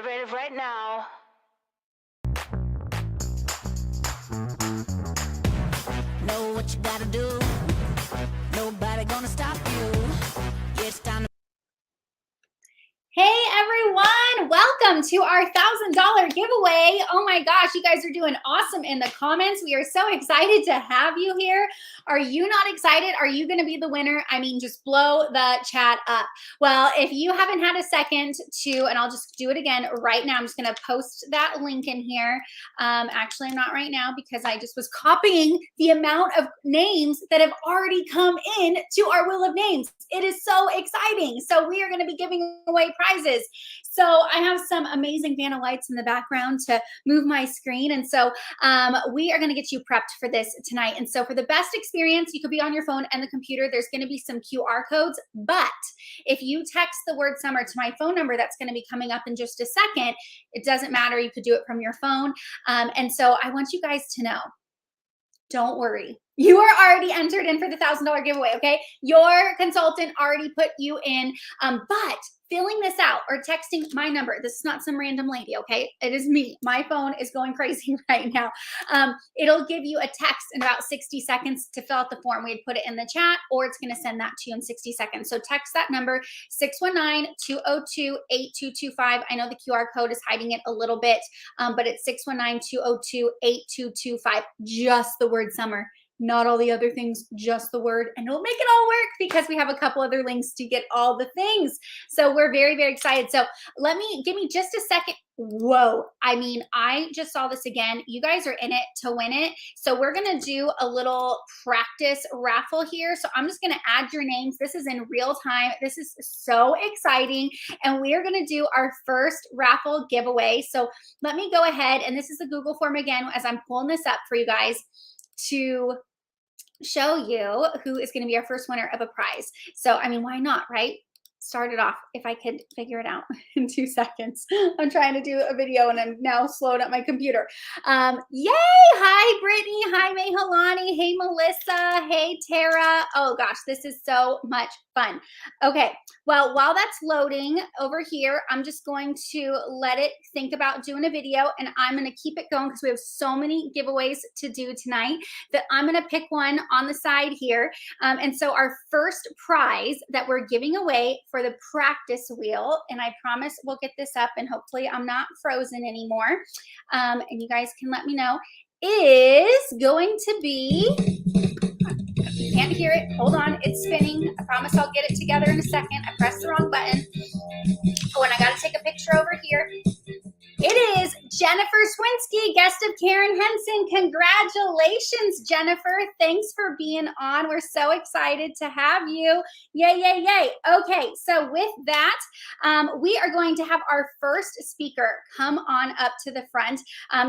innovative right now. Know what you gotta do. Nobody gonna stop you. It's time to Hey everyone, welcome to our $1,000 giveaway. Oh my gosh, you guys are doing awesome in the comments. We are so excited to have you here. Are you not excited? Are you going to be the winner? I mean, just blow the chat up. Well, if you haven't had a second to, and I'll just do it again right now. I'm just going to post that link in here. Actually, not right now because I just was copying the amount of names that have already come in to our Wheel of Names. It is so exciting. So we are going to be giving away prizes. So I have some amazing Vanna lights in the background to move my screen. And so we are going to get you prepped for this tonight. And so for the best experience, you could be on your phone and the computer. There's going to be some QR codes. But if you text the word summer to my phone number, that's going to be coming up in just a second. It doesn't matter. You could do it from your phone. And so I want you guys to know, don't worry. You are already entered in for the $1,000 giveaway, okay? Your consultant already put you in, but filling this out or texting my number, this is not some random lady, okay? It is me. My phone is going crazy right now. It'll give you a text in about 60 seconds to fill out the form. We'd put it in the chat, or it's gonna send that to you in 60 seconds. So text that number, 619-202-8225. I know the QR code is hiding it a little bit, but it's 619-202-8225, just the word summer. Not all the other things, just the word, and it'll make it all work because we have a couple other links to get all the things. So we're very, very excited. So give me just a second. Whoa. I mean, I just saw this again. You guys are in it to win it. So we're going to do a little practice raffle here. So I'm just going to add your names. This is in real time. This is so exciting. And we are going to do our first raffle giveaway. So let me go ahead. And this is the Google form again, as I'm pulling this up for you guys to show you who is going to be our first winner of a prize. So, I mean, why not, right? Start it off if I could figure it out in 2 seconds. I'm trying to do a video and I'm now slowed up my computer. Yay! Hi, Brittany. Hi, Mehalani. Hey, Melissa. Hey, Tara. Oh gosh, this is so much fun. Okay, well, while that's loading over here, I'm just going to let it think about doing a video, and I'm going to keep it going because we have so many giveaways to do tonight that I'm going to pick one on the side here. And so our first prize that we're giving away for the practice wheel, and I promise we'll get this up and hopefully I'm not frozen anymore, and you guys can let me know, is going to be, you can't hear it, hold on, it's spinning. I promise I'll get it together in a second. I pressed the wrong button. Oh, and I got to take a picture over here. It is Jennifer Swinsky, guest of Karen Henson. Congratulations, Jennifer. Thanks for being on. We're so excited to have you. Yay, yay, yay. Okay, so with that, we are going to have our first speaker come on up to the front.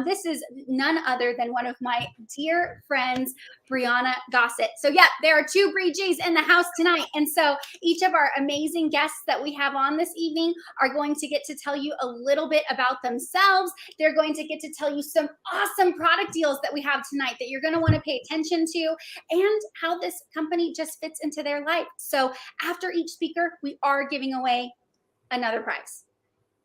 This is none other than one of my dear friends, Brianna Gossett. So yeah, there are 2 Bree G's in the house tonight. And so each of our amazing guests that we have on this evening are going to get to tell you a little bit about themselves. They're going to get to tell you some awesome product deals that we have tonight that you're going to want to pay attention to, and how this company just fits into their life. So after each speaker, we are giving away another prize.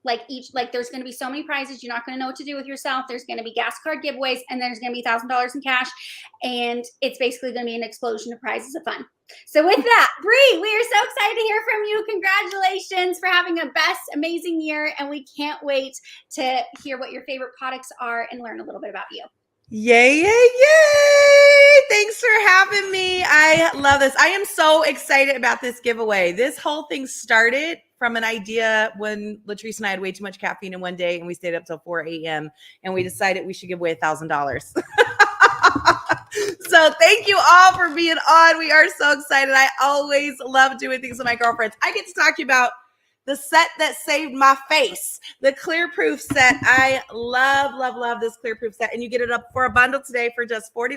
Like there's going to be so many prizes, you're not going to know what to do with yourself. There's going to be gas card giveaways, and there's going to be $1,000 in cash, and it's basically going to be an explosion of prizes of fun. So with that, Bree, we are so excited to hear from you. Congratulations for having a best amazing year, and we can't wait to hear what your favorite products are and learn a little bit about you. Yay, yay, yay! Thanks for having me. I love this. I am so excited about this giveaway. This whole thing started from an idea when Latrice and I had way too much caffeine in one day, and we stayed up till 4 a.m. and we decided we should give away $1,000. So thank you all for being on. We are so excited. I always love doing things with my girlfriends. I get to talk to you about the set that saved my face, the Clearproof set. I love, love, love this Clearproof set. And you get it up for a bundle today for just $40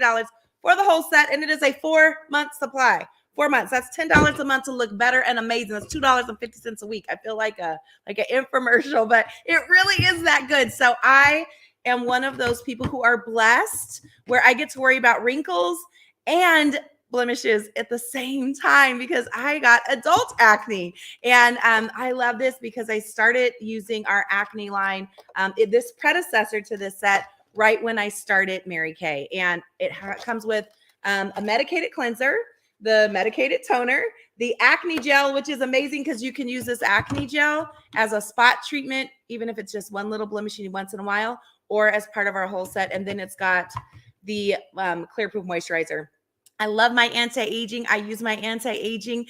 for the whole set. And it is a 4-month supply. 4 months. That's $10 a month to look better and amazing. That's $2.50 a week. I feel like an infomercial, but it really is that good. So I am one of those people who are blessed where I get to worry about wrinkles and blemishes at the same time because I got adult acne. And I love this because I started using our acne line, this predecessor to this set, right when I started Mary Kay. And it comes with a medicated cleanser, the medicated toner, the acne gel, which is amazing because you can use this acne gel as a spot treatment, even if it's just one little blemish you need once in a while, or as part of our whole set. And then it's got the Clear Proof moisturizer. I love my anti-aging. I use my anti-aging,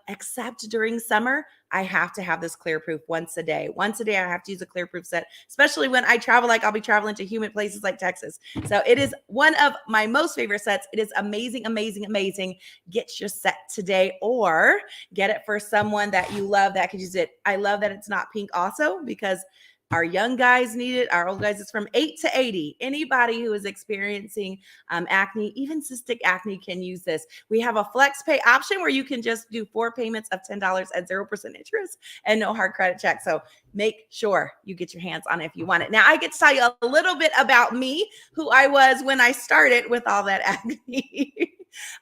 except during summer. I have to have this Clear Proof once a day. Once a day, I have to use a Clear Proof set, especially when I travel, like I'll be traveling to humid places like Texas. So it is one of my most favorite sets. It is amazing, amazing, amazing. Get your set today or get it for someone that you love that could use it. I love that it's not pink also because our young guys need it. Our old guys, it's from 8 to 80. Anybody who is experiencing acne, even cystic acne, can use this. We have a flex pay option where you can just do 4 payments of $10 at 0% interest and no hard credit check. So make sure you get your hands on it if you want it. Now, I get to tell you a little bit about me, who I was when I started with all that acne.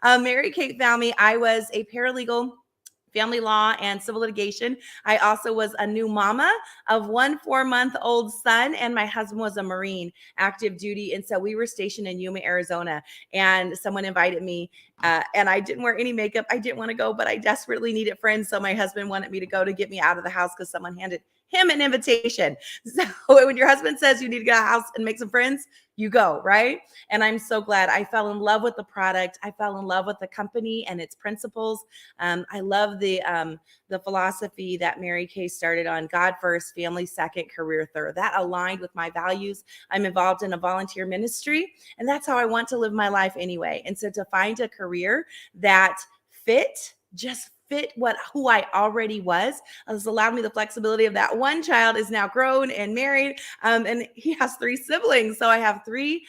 Mary Kay found me. I was a paralegal, family law and civil litigation. I also was a new mama of 1 4-month-old son, and my husband was a Marine, active duty. And so we were stationed in Yuma, Arizona, and someone invited me, and I didn't wear any makeup. I didn't want to go, but I desperately needed friends. So my husband wanted me to go to get me out of the house because someone handed him an invitation. So when your husband says you need to get out of the house and make some friends, you go, right? And I'm so glad. I fell in love with the product. I fell in love with the company and its principles. I love the philosophy that Mary Kay started on: God first, family second, career third. That aligned with my values. I'm involved in a volunteer ministry, and that's how I want to live my life anyway. And so to find a career that just fit who I already was, has allowed me the flexibility of that. One child is now grown and married, and he has 3 siblings. So I have 3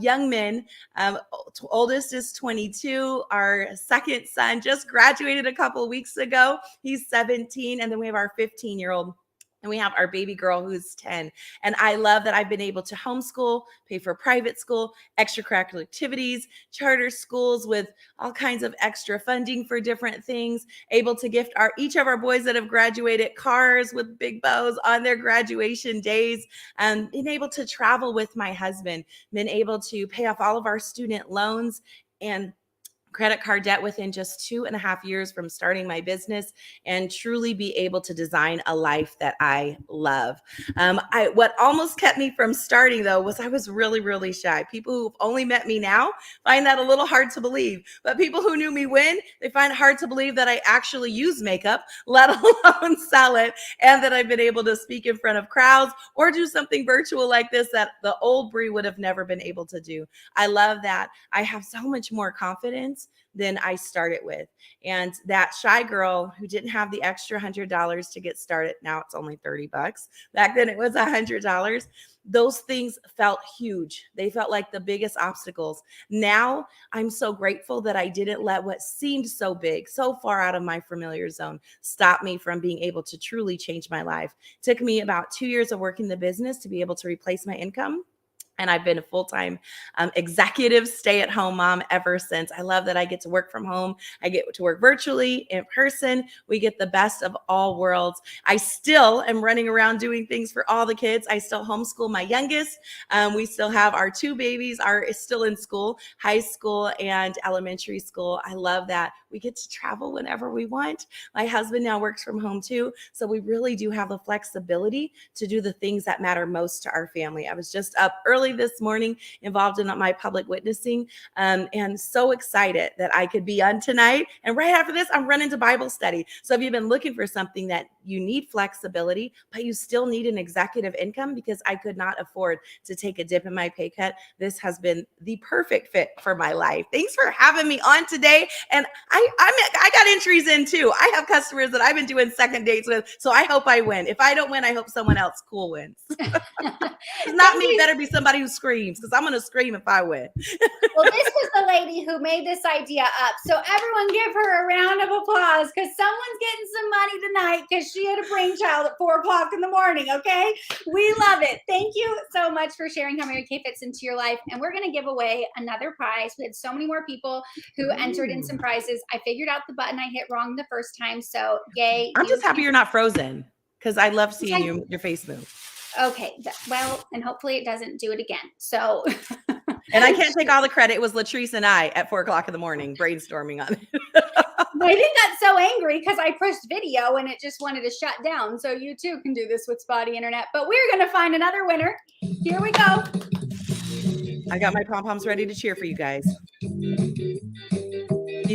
young men. Oldest is 22. Our second son just graduated a couple of weeks ago. He's 17. And then we have our 15-year-old. And we have our baby girl who's 10. And I love that I've been able to homeschool, pay for private school, extracurricular activities, charter schools with all kinds of extra funding for different things, able to gift each of our boys that have graduated cars with big bows on their graduation days, being able to travel with my husband, been able to pay off all of our student loans and credit card debt within just 2.5 years from starting my business, and truly be able to design a life that I love. What almost kept me from starting, though, was I was really, really shy. People who've only met me now find that a little hard to believe, but people who knew me when, they find it hard to believe that I actually use makeup, let alone sell it, and that I've been able to speak in front of crowds or do something virtual like this that the old Bree would have never been able to do. I love that I have so much more confidence than I started with. And that shy girl who didn't have the extra $100 to get started, now it's only $30. Back then it was $100. Those things felt huge. They felt like the biggest obstacles. Now I'm so grateful that I didn't let what seemed so big, so far out of my familiar zone, stop me from being able to truly change my life. It took me about 2 years of working the business to be able to replace my income. And I've been a full-time executive stay-at-home mom ever since. I love that I get to work from home. I get to work virtually, in person. We get the best of all worlds. I still am running around doing things for all the kids. I still homeschool my youngest. We still have our 2 babies are still in school, high school and elementary school. I love that. We get to travel whenever we want. My husband now works from home too. So we really do have the flexibility to do the things that matter most to our family. I was just up early this morning, involved in my public witnessing, and so excited that I could be on tonight. And right after this, I'm running to Bible study. So if you've been looking for something that you need flexibility, but you still need an executive income, because I could not afford to take a dip in my pay cut, this has been the perfect fit for my life. Thanks for having me on today. And I got entries in too. I have customers that I've been doing second dates with, so I hope I win. If I don't win, I hope someone else cool wins. It's not me. Better be somebody somebody who screams because I'm going to scream if I win. Well, this was the lady who made this idea up. So everyone give her a round of applause because someone's getting some money tonight because she had a brainchild at 4 o'clock in the morning, okay? We love it. Thank you so much for sharing how Mary Kay fits into your life. And we're going to give away another prize. We had so many more people who entered in some prizes. I figured out the button I hit wrong the first time. So yay. I'm just happy you're not frozen because I love seeing your face move. Okay. Well, and hopefully it doesn't do it again. So... And I can't take all the credit. It was Latrice and I at 4 o'clock in the morning brainstorming on it. I think got so angry because I pushed video and it just wanted to shut down. So you too can do this with spotty internet. But we're going to find another winner. Here we go. I got my pom-poms ready to cheer for you guys. You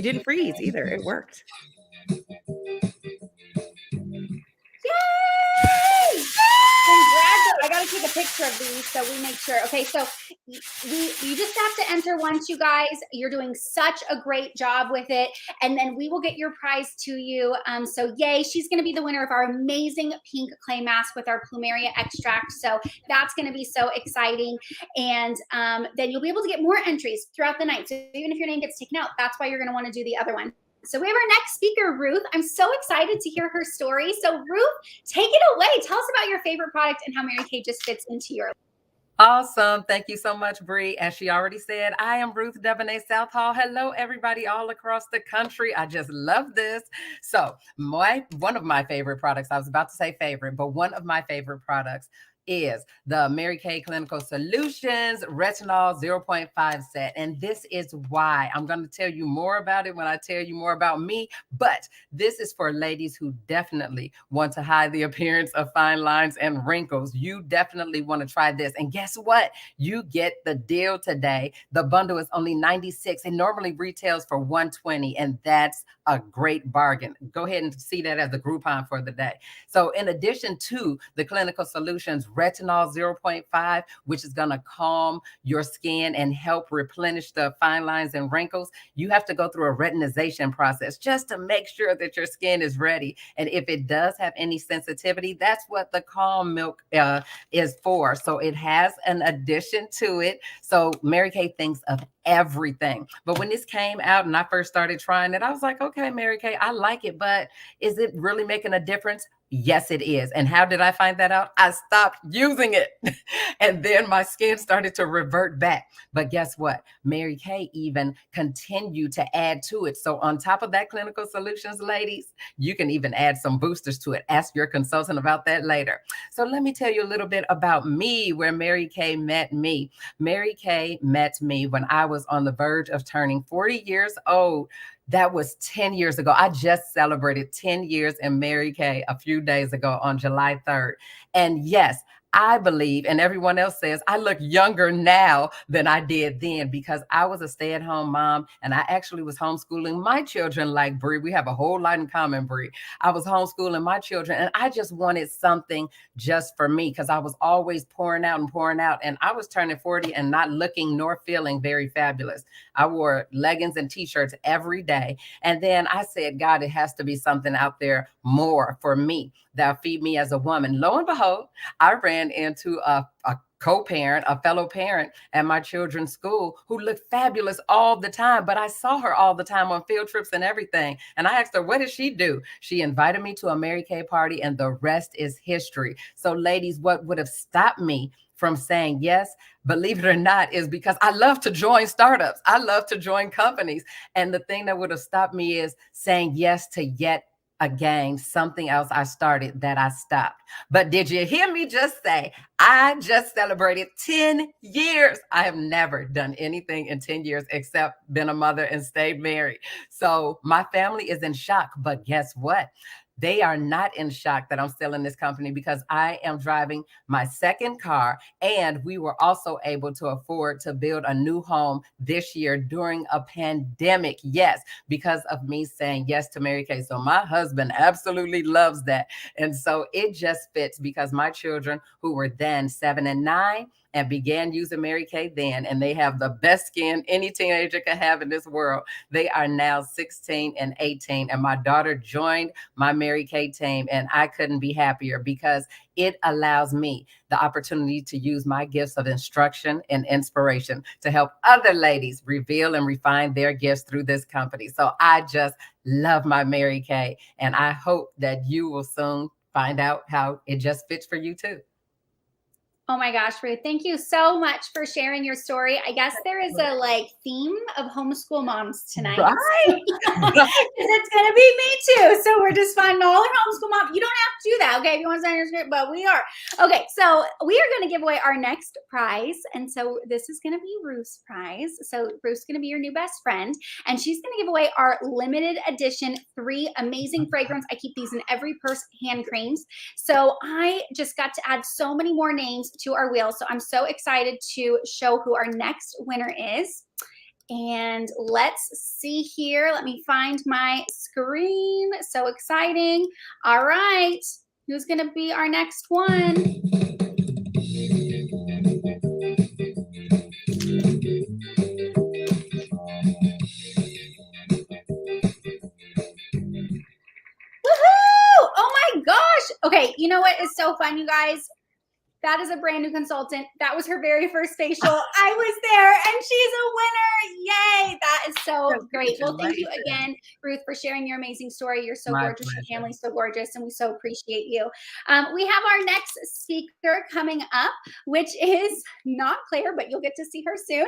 didn't freeze either. It worked. Yay! Congratulations. I got to take a picture of these so we make sure. Okay, so you just have to enter once, you guys. You're doing such a great job with it. And then we will get your prize to you. So yay, she's going to be the winner of our amazing pink clay mask with our plumeria extract. So that's going to be so exciting. And then you'll be able to get more entries throughout the night. So even if your name gets taken out, that's why you're going to want to do the other one. So we have our next speaker, Ruth. I'm so excited to hear her story. So Ruth, take it away. Tell us about your favorite product and how Mary Kay just fits into your life. Awesome. Thank you so much, Bree. As she already said, I am Ruth Devanay Southall. Hello, everybody all across the country. I just love this. So one of my favorite products, I was about to say favorite, but one of my favorite products is the Mary Kay Clinical Solutions Retinol 0.5 set. And this is why I'm going to tell you more about it when I tell you more about me. But this is for ladies who definitely want to hide the appearance of fine lines and wrinkles. You definitely want to try this. And guess what? You get the deal today. The bundle is only $96. It normally retails for $120, and that's a great bargain. Go ahead and see that as a Groupon for the day. So in addition to the Clinical Solutions Retinol 0.5, which is going to calm your skin and help replenish the fine lines and wrinkles, you have to go through a retinization process just to make sure that your skin is ready. And if it does have any sensitivity, that's what the Calm Milk is for. So it has an addition to it. So Mary Kay thinks of everything. But when this came out and I first started trying it, I was like, okay, Mary Kay, I like it, but is it really making a difference? Yes, it is. And how did I find that out? I stopped using it. And then my skin started to revert back. But guess what? Mary Kay even continued to add to it. So on top of that Clinical Solutions, ladies, you can even add some boosters to it. Ask your consultant about that later. So let me tell you a little bit about me, where Mary Kay met me. Mary Kay met me when I was on the verge of turning 40 years old. That was 10 years ago. I just celebrated 10 years in Mary Kay a few days ago on July 3rd. And yes, I believe, and everyone else says, I look younger now than I did then because I was a stay-at-home mom and I actually was homeschooling my children like Bree. We have a whole lot in common, Bree. I was homeschooling my children and I just wanted something just for me because I was always pouring out and I was turning 40 and not looking nor feeling very fabulous. I wore leggings and t-shirts every day. And then I said, God, it has to be something out there more for me that'll feed me as a woman. Lo and behold, I ran into a co-parent, a fellow parent at my children's school who looked fabulous all the time, but I saw her all the time on field trips and everything. And I asked her, what did she do? She invited me to a Mary Kay party and the rest is history. So ladies, what would have stopped me from saying yes, believe it or not, is because I love to join startups. I love to join companies. And the thing that would have stopped me is saying yes to yet again, something else I started that I stopped. But did you hear me just say, I just celebrated 10 years. I have never done anything in 10 years except been a mother and stayed married. So my family is in shock, but guess what? They are not in shock that I'm still in this company because I am driving my second car and we were also able to afford to build a new home this year during a pandemic. Yes, because of me saying yes to Mary Kay. So my husband absolutely loves that. And so it just fits because my children, who were then 7 and 9, and began using Mary Kay then, and they have the best skin any teenager could have in this world. They are now 16 and 18, and my daughter joined my Mary Kay team, and I couldn't be happier because it allows me the opportunity to use my gifts of instruction and inspiration to help other ladies reveal and refine their gifts through this company. So I just love my Mary Kay, and I hope that you will soon find out how it just fits for you too. Oh my gosh, Ruth, thank you so much for sharing your story. I guess there is a theme of homeschool moms tonight. Right. It's going to be me too. So we're just finding all the homeschool moms. You don't have to do that, okay, if you want to sign your script, but we are. Okay, so we are going to give away our next prize. And so this is going to be Ruth's prize. So Ruth's going to be your new best friend. And she's going to give away our limited edition 3 amazing fragrance. I keep these in every purse hand creams. So I just got to add so many more names to our wheel. So I'm so excited to show who our next winner is. And let's see here. Let me find my screen. So exciting. All right. Who's going to be our next one? Woohoo! Oh my gosh. Okay. You know what is so fun, you guys? That is a brand new consultant. That was her very first facial. I was there and she's a winner. Yay. That is so great. Well, thank you again, Ruth, for sharing your amazing story. You're so gorgeous. Your family's so gorgeous, and we so appreciate you. We have our next speaker coming up, which is not Claire, but you'll get to see her soon.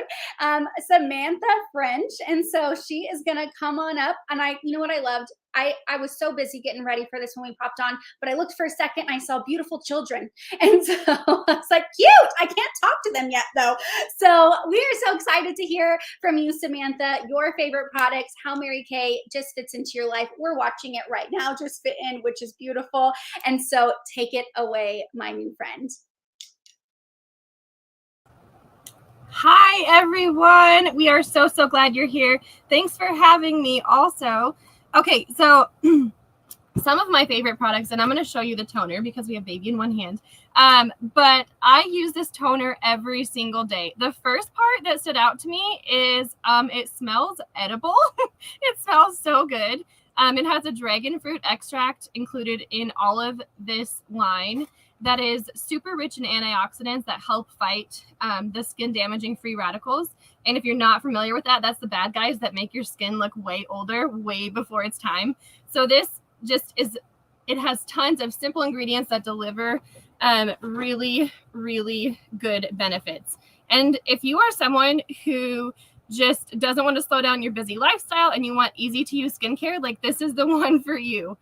Samantha French. And so she is going to come on up. And you know what I loved? I was so busy getting ready for this when we popped on, but I looked for a second and I saw beautiful children. And so I was like, cute. I can't talk to them yet though. So we are so excited to hear from you, Samantha, your favorite products, how Mary Kay just fits into your life. We're watching it right now, just fit in, which is beautiful. And so take it away, my new friend. Hi, everyone. We are so glad you're here. Thanks for having me also. Okay, so some of my favorite products, and I'm going to show you the toner because we have baby in one hand, but I use this toner every single day. The first part that stood out to me is it smells edible. It smells so good. It has a dragon fruit extract included in all of this line that is super rich in antioxidants that help fight the skin damaging free radicals. And if you're not familiar with that, that's the bad guys that make your skin look way older, way before its time. So this just it has tons of simple ingredients that deliver really, really good benefits. And if you are someone who just doesn't want to slow down your busy lifestyle and you want easy to use skincare, like this is the one for you.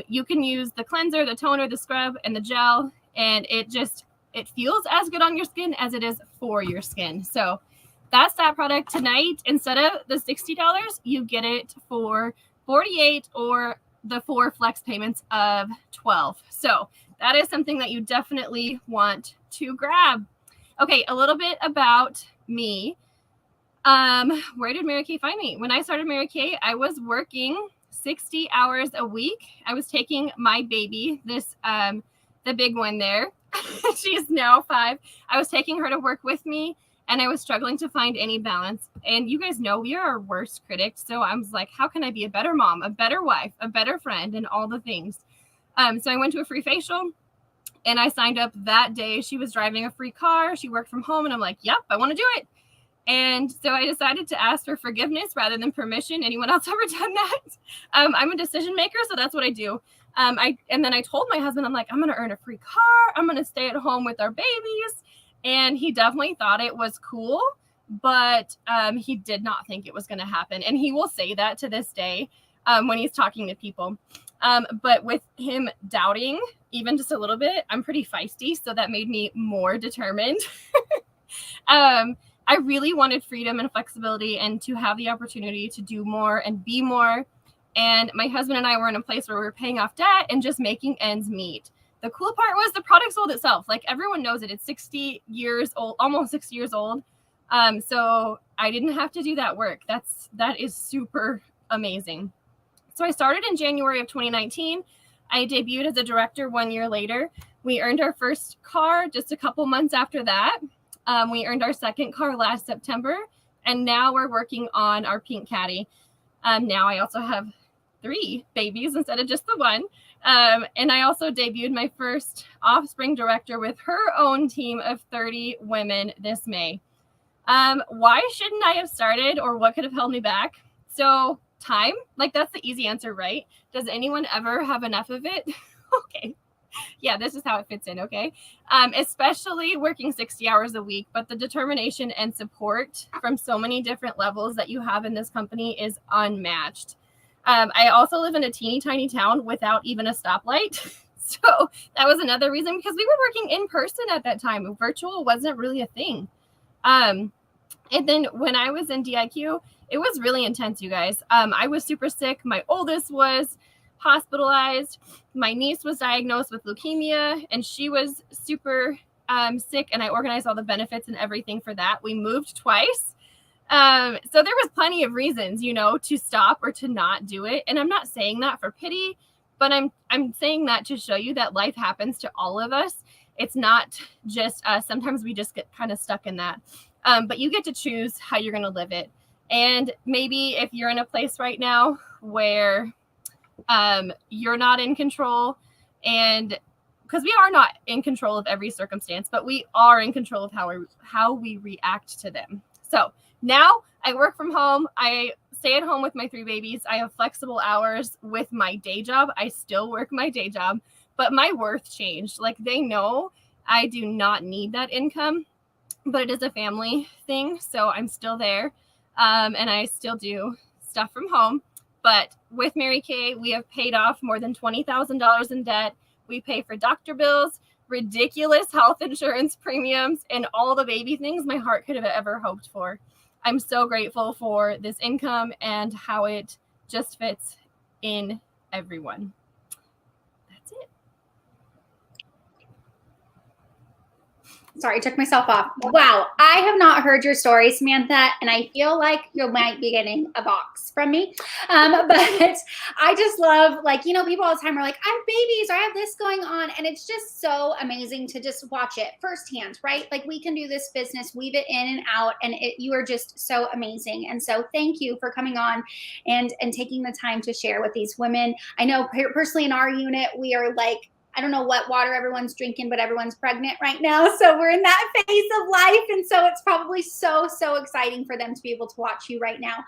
You can use the cleanser, the toner, the scrub, and the gel, and it feels as good on your skin as it is for your skin. So that's that product tonight. Instead of the $60, you get it for $48 or the 4 flex payments of $12. So that is something that you definitely want to grab. Okay, a little bit about me. Where did Mary Kay find me? When I started Mary Kay, I was working 60 hours a week. I was taking my baby, the big one there. She's now 5. I was taking her to work with me, and I was struggling to find any balance. And you guys know we are our worst critics. So I was like, how can I be a better mom, a better wife, a better friend, and all the things? So I went to a free facial, and I signed up that day. She was driving a free car. She worked from home, and I'm like, yep, I want to do it. And so I decided to ask for forgiveness rather than permission. Anyone else ever done that? I'm a decision maker, so that's what I do. And then I told my husband, I'm like, I'm going to earn a free car. I'm going to stay at home with our babies. And he definitely thought it was cool, but he did not think it was going to happen. And he will say that to this day when he's talking to people. But with him doubting even just a little bit, I'm pretty feisty. So that made me more determined. I really wanted freedom and flexibility and to have the opportunity to do more and be more. And my husband and I were in a place where we were paying off debt and just making ends meet. The cool part was the product sold itself. Like everyone knows it. It's 60 years old, almost 60 years old. So I didn't have to do that work. That is super amazing. So I started in January of 2019. I debuted as a director 1 year later. We earned our first car just a couple months after that. We earned our second car last September, and now we're working on our pink caddy. Now I also have 3 babies instead of just the one. And I also debuted my first offspring director with her own team of 30 women this May. Why shouldn't I have started, or what could have held me back? So time, like that's the easy answer, right? Does anyone ever have enough of it? Okay. Yeah, this is how it fits in, okay? Especially working 60 hours a week, but the determination and support from so many different levels that you have in this company is unmatched. I also live in a teeny tiny town without even a stoplight. So that was another reason, because we were working in person at that time. Virtual wasn't really a thing. And then when I was in DIQ, it was really intense, you guys. I was super sick. My oldest was hospitalized. My niece was diagnosed with leukemia, and she was super sick, and I organized all the benefits and everything for that. We moved twice. So there was plenty of reasons, you know, to stop or to not do it. And I'm not saying that for pity, but I'm saying that to show you that life happens to all of us. It's not just us. Sometimes we just get kind of stuck in that. But you get to choose how you're going to live it. And maybe if you're in a place right now where you're not in control, and because we are not in control of every circumstance, but we are in control of how we react to them. So now I work from home. I stay at home with my 3 babies. I have flexible hours with my day job. I still work my day job, but my worth changed. Like, they know I do not need that income, but it is a family thing. So I'm still there. And I still do stuff from home. But with Mary Kay, we have paid off more than $20,000 in debt. We pay for doctor bills, ridiculous health insurance premiums, and all the baby things my heart could have ever hoped for. I'm so grateful for this income and how it just fits in everyone. That's it. Sorry, I took myself off. Wow, I have not heard your story, Samantha, and I feel like you might be getting a box from me. But I just love, like, you know, people all the time are like, I have babies or I have this going on, and it's just so amazing to just watch it firsthand, right? Like, we can do this business, weave it in and out, and you are just so amazing. And so thank you for coming on and taking the time to share with these women. I know personally in our unit, we are like, I don't know what water everyone's drinking, but everyone's pregnant right now. So we're in that phase of life. And so it's probably so, so exciting for them to be able to watch you right now.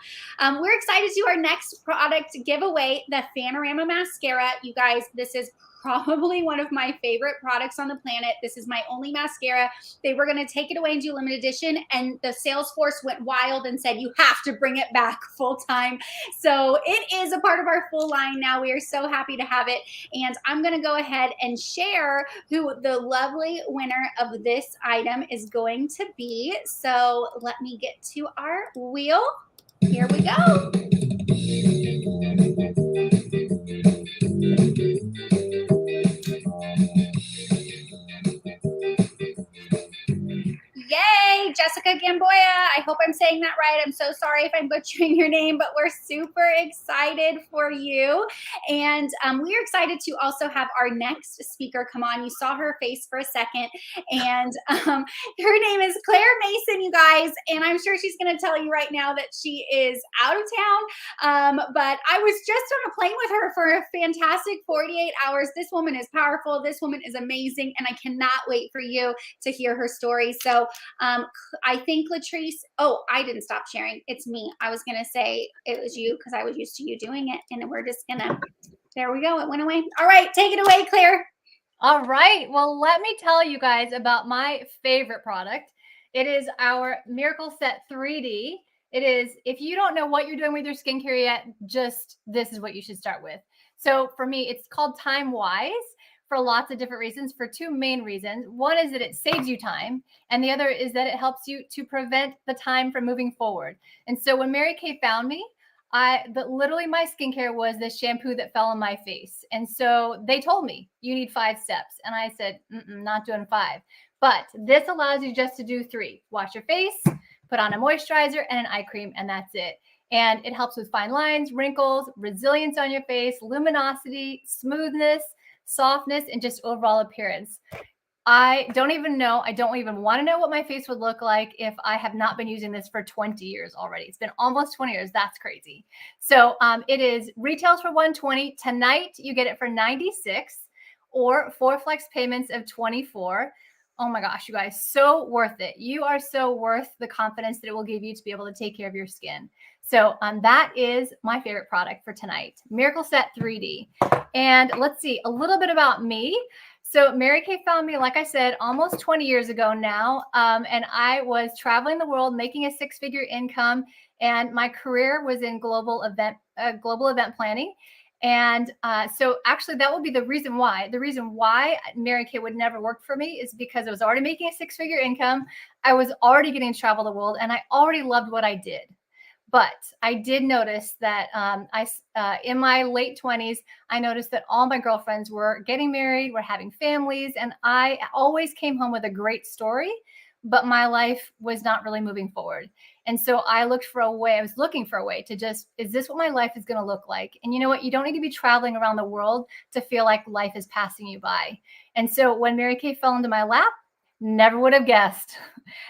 We're excited to do our next product giveaway, the Fanorama Mascara. You guys, this is probably one of my favorite products on the planet. This is my only mascara. They were going to take it away and do limited edition, and the sales force went wild and said, you have to bring it back full time. So it is a part of our full line now. We are so happy to have it. And I'm going to go ahead and share who the lovely winner of this item is going to be. So let me get to our wheel. Here we go. Yay, Jessica Gamboya. I hope I'm saying that right. I'm so sorry if I'm butchering your name, but we're super excited for you. And we are excited to also have our next speaker come on. You saw her face for a second. And her name is Claire Mason, you guys. And I'm sure she's going to tell you right now that she is out of town. But I was just on a plane with her for a fantastic 48 hours. This woman is powerful. This woman is amazing. And I cannot wait for you to hear her story. So I think Latrice, oh, I didn't stop sharing. It's me. I was going to say it was you because I was used to you doing it. And we're just going to, there we go. It went away. All right. Take it away, Claire. All right. Well, let me tell you guys about my favorite product. It is our Miracle Set 3D. It is, if you don't know what you're doing with your skincare yet, just this is what you should start with. So for me, it's called Time Wise for lots of different reasons, for 2 main reasons. One is that it saves you time, and the other is that it helps you to prevent the time from moving forward. And so when Mary Kay found me, literally my skincare was this shampoo that fell on my face. And so they told me, you need 5 steps. And I said, not doing 5. But this allows you just to do 3. Wash your face, put on a moisturizer and an eye cream, and that's it. And it helps with fine lines, wrinkles, resilience on your face, luminosity, smoothness, softness, and just overall appearance. I don't even know. I don't even want to know what my face would look like if I have not been using this for 20 years already. It's been almost 20 years. That's crazy. So it is retails for $120. Tonight, you get it for $96 or 4 flex payments of $24. Oh my gosh, you guys, so worth it. You are so worth the confidence that it will give you to be able to take care of your skin. So that is my favorite product for tonight, Miracle Set 3D. And let's see a little bit about me. So Mary Kay found me, like I said, almost 20 years ago now. And I was traveling the world, making a 6-figure income. And my career was in global event planning. And so actually that would be the reason why. The reason why Mary Kay would never work for me is because I was already making a 6-figure income. I was already getting to travel the world and I already loved what I did. But I did notice that in my late 20s, I noticed that all my girlfriends were getting married, were having families, and I always came home with a great story, but my life was not really moving forward. And so I was looking for a way to just, is this what my life is going to look like? And you know what? You don't need to be traveling around the world to feel like life is passing you by. And so when Mary Kay fell into my lap, never would have guessed.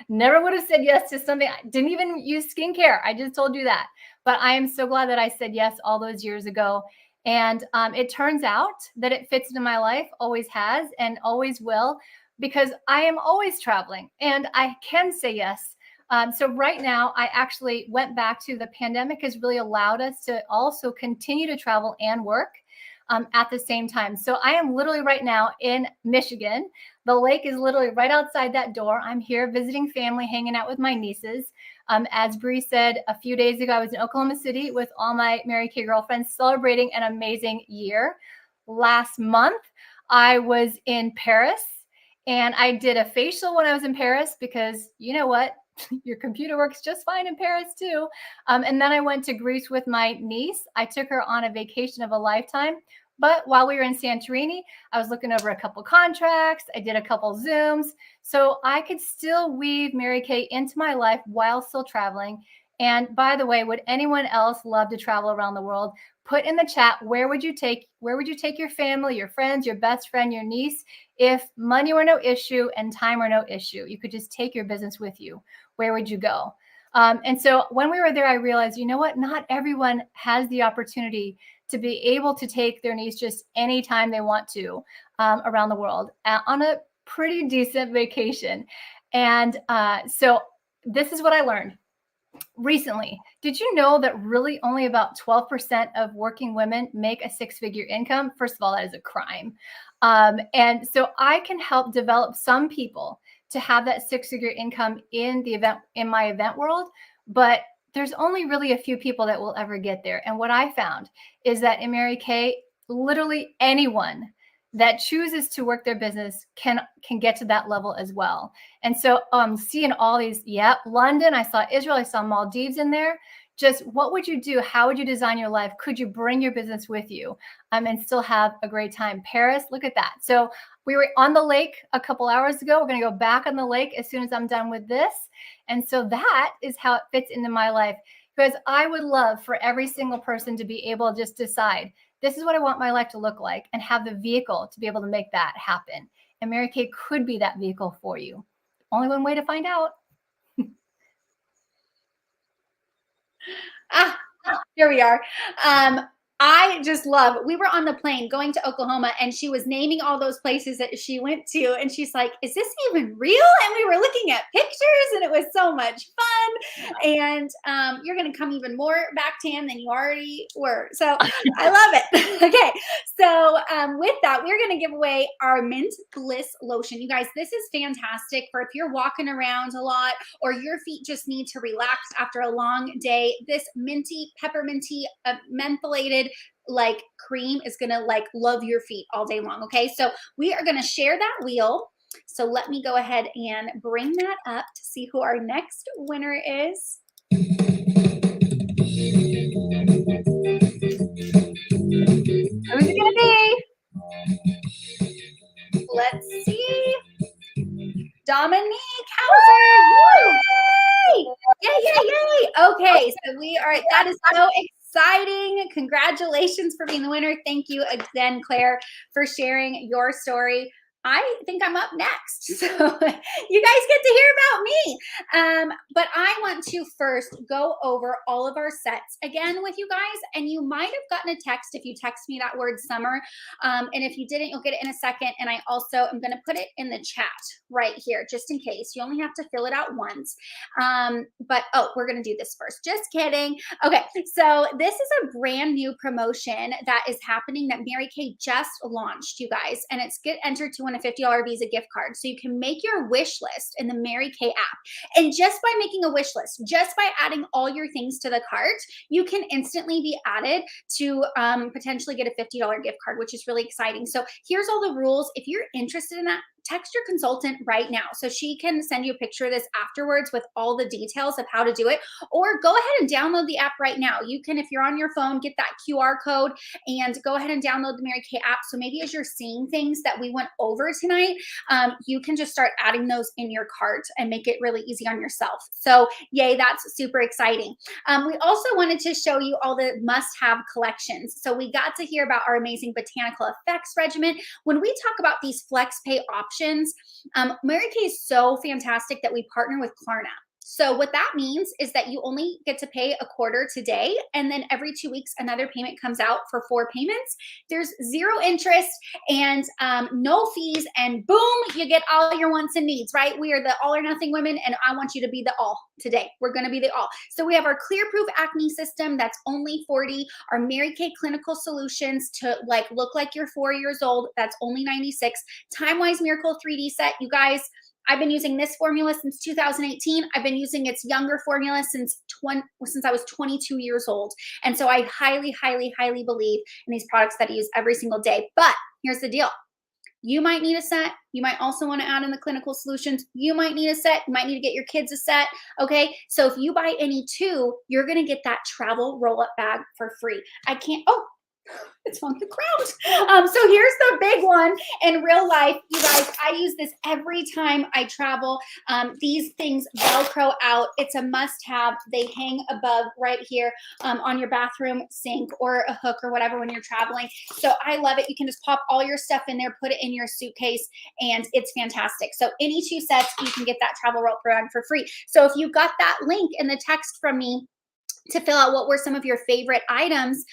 Never would have said yes to something. I didn't even use skincare. I just told you that. But I am so glad that I said yes all those years ago. And it turns out that it fits into my life, always has and always will, because I am always traveling and I can say yes. So right now, I actually went back to the pandemic has really allowed us to also continue to travel and work at the same time. So I am literally right now in Michigan. The lake is literally right outside that door. I'm here visiting family, hanging out with my nieces. As Bree said a few days ago, I was in Oklahoma City with all my Mary Kay girlfriends celebrating an amazing year. Last month, I was in Paris and I did a facial when I was in Paris because you know what? Your computer works just fine in Paris too. And then I went to Greece with my niece. I took her on a vacation of a lifetime. But while we were in Santorini, I was looking over a couple contracts. I did a couple Zooms. So I could still weave Mary Kay into my life while still traveling. And by the way, would anyone else love to travel around the world? Put in the chat, where would you take your family, your friends, your best friend, your niece? If money were no issue and time were no issue, you could just take your business with you. Where would you go? And so when we were there, I realized, you know what? Not everyone has the opportunity to be able to take their niece just anytime they want to around the world on a pretty decent vacation. And so this is what I learned recently. Did you know that really only about 12% of working women make a 6-figure income? First of all, that is a crime. And so I can help develop some people to have that 6-figure income in my event world, but there's only really a few people that will ever get there. And what I found is that in Mary Kay, literally anyone that chooses to work their business can get to that level as well. And so seeing all these, London, I saw Israel, I saw Maldives in there. Just what would you do? How would you design your life? Could you bring your business with you and still have a great time? Paris, look at that. So we were on the lake a couple hours ago. We're going to go back on the lake as soon as I'm done with this. And so that is how it fits into my life, because I would love for every single person to be able to just decide, this is what I want my life to look like, and have the vehicle to be able to make that happen. And Mary Kay could be that vehicle for you. Only one way to find out. Here we are. I just love, we were on the plane going to Oklahoma and she was naming all those places that she went to. And she's like, is this even real? And we were looking at pictures and it was so much fun. And you're going to come even more back tan than you already were. So I love it. Okay. So with that, we're going to give away our Mint Bliss lotion. You guys, this is fantastic for if you're walking around a lot or your feet just need to relax after a long day. This minty, pepperminty, mentholated like cream is gonna like love your feet all day long. Okay, so we are gonna share that wheel. So let me go ahead and bring that up to see who our next winner is. Who's it gonna be? Let's see. Dominique Hauser. Yay! Yay, yay, yay. Okay, so we are, that is so exciting. Congratulations for being the winner. Thank you again, Claire, for sharing your story. I think I'm up next. So you guys get to hear about me. But I want to first go over all of our sets again with you guys. And you might have gotten a text if you text me that word summer. And if you didn't, you'll get it in a second. And I also am going to put it in the chat right here, just in case. You only have to fill it out once. We're going to do this first. Just kidding. Okay, so this is a brand new promotion that is happening that Mary Kay just launched, you guys. And it's get entered to win a $50 Visa gift card. So you can make your wish list in the Mary Kay app. And just by making a wish list, just by adding all your things to the cart, you can instantly be added to potentially get a $50 gift card, which is really exciting. So here's all the rules. If you're interested in that, text your consultant right now so she can send you a picture of this afterwards with all the details of how to do it, or go ahead and download the app right now. You can, if you're on your phone, get that QR code and go ahead and download the Mary Kay app. So maybe as you're seeing things that we went over tonight, you can just start adding those in your cart and make it really easy on yourself. So yay, that's super exciting. We also wanted to show you all the must-have collections. So we got to hear about our amazing Botanical Effects regimen. When we talk about these flex pay options, Mary Kay is so fantastic that we partner with Klarna. So what that means is that you only get to pay a quarter today, and then every 2 weeks, another payment comes out for 4 payments. There's 0 interest and no fees, and boom, you get all your wants and needs, right? We are the all or nothing women, and I want you to be the all today. We're going to be the all. So we have our Clear Proof Acne System that's only $40, our Mary Kay Clinical Solutions to look like you're 4 years old, that's only $96, Time-Wise Miracle 3D set, you guys. I've been using this formula since 2018. I've been using its younger formula since I was 22 years old. And so I highly, highly, highly believe in these products that I use every single day. But here's the deal. You might need a set. You might also want to add in the clinical solutions. You might need a set. You might need to get your kids a set. Okay. So if you buy any 2, you're going to get that travel roll-up bag for free. It's on the ground. So here's the big one in real life. You guys, I use this every time I travel. These things Velcro out. It's a must-have. They hang above right here on your bathroom sink or a hook or whatever when you're traveling. So I love it. You can just pop all your stuff in there, put it in your suitcase, and it's fantastic. So any 2 sets, you can get that travel roll bag for free. So if you got that link in the text from me to fill out what were some of your favorite items,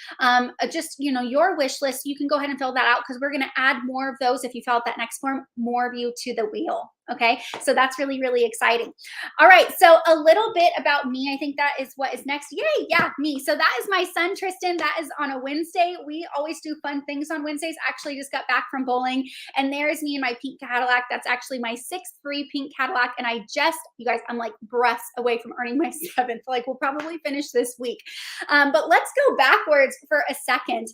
your wish list, you can go ahead and fill that out because we're going to add more of those. If you fill out that next form, more of you to the wheel. Okay, so that's really, really exciting. All right, so a little bit about me. I think that is what is next. Yay, yeah, me. So that is my son, Tristan. That is on a Wednesday. We always do fun things on Wednesdays. Actually, just got back from bowling, and there's me in my pink Cadillac. That's actually my 6'3" pink Cadillac, and you guys, I'm like breaths away from earning my 7th. We'll probably finish this week. But let's go backwards for a second,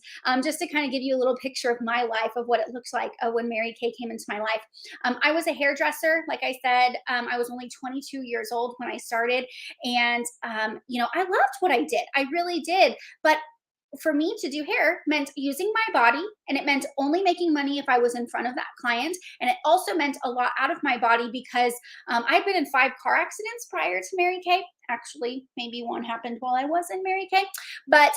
just to kind of give you a little picture of my life, of what it looks like when Mary Kay came into my life. I was a hairdresser. Like I said, I was only 22 years old when I started, and I loved what I did. I really did. But for me to do hair meant using my body, and it meant only making money if I was in front of that client. And it also meant a lot out of my body because I'd been in 5 car accidents prior to Mary Kay. Actually, maybe one happened while I was in Mary Kay, but